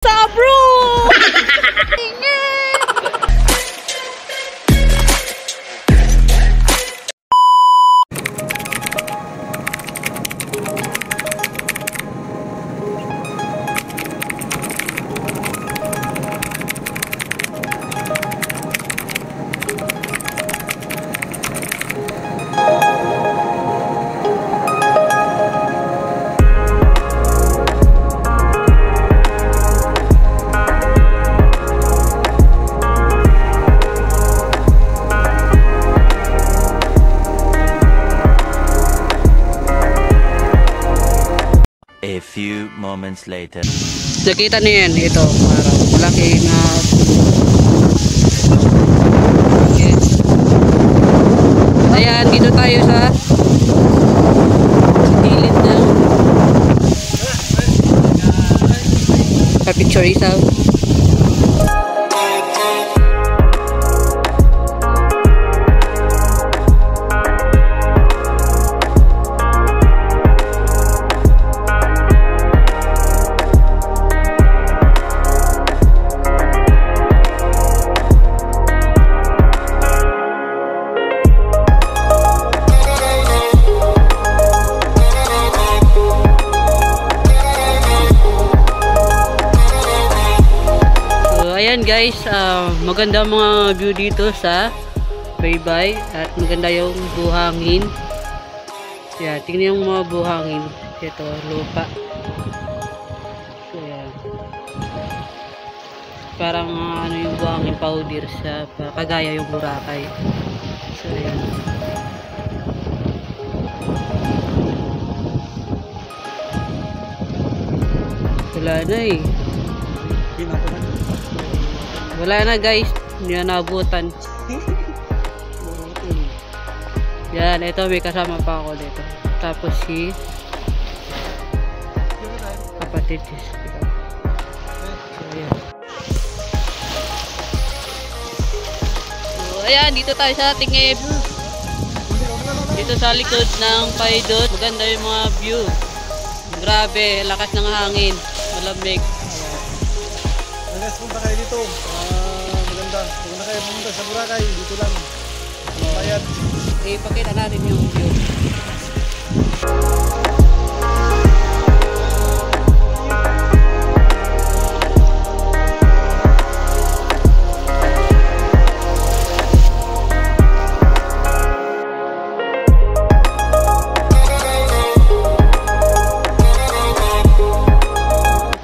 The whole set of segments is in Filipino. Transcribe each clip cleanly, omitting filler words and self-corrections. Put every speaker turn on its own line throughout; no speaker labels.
Sa bro!
A few moments later.
Nakita niyo yan, ito, parang malaki na okay. Ayan, dito tayo sa gilid ng picture isaw. Ayan guys, maganda mga view dito sa Baybay at maganda yung buhangin. Yeah, tingnan yung mga buhangin. Ito, lupa. So, ayan. Parang ano yung buhangin powder sa kagaya yung Boracay. So ayan. Wala na eh. Wala na guys, hindi na naabutan. Yan, ito may kasama pa ako dito. Tapos si kapatid. So, ayan. So, ayan, dito tayo sa Tingib. Dito sa likod ng Paidot. Maganda yung mga view. Grabe, lakas ng hangin. Malamig.
Alas punta kayo dito. Maganda. Kung na kayo pumunta sa Boracay, dito lang. Bayad.
Ipakita natin yung view.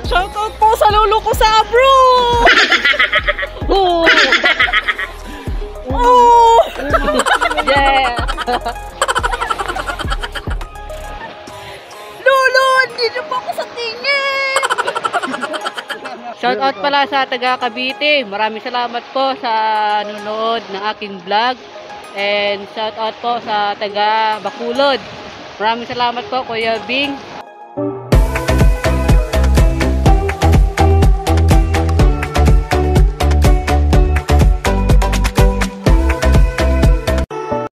Shoutout po sa lolo ko sa bro! Oh! Oh! Yeah! Lolo! Dito pa ako sa tingin! Shoutout pala sa taga Cavite. Maraming salamat po sa nanonood ng aking vlog. And shoutout po sa taga Bacolod. Maraming salamat po Kuya Bing.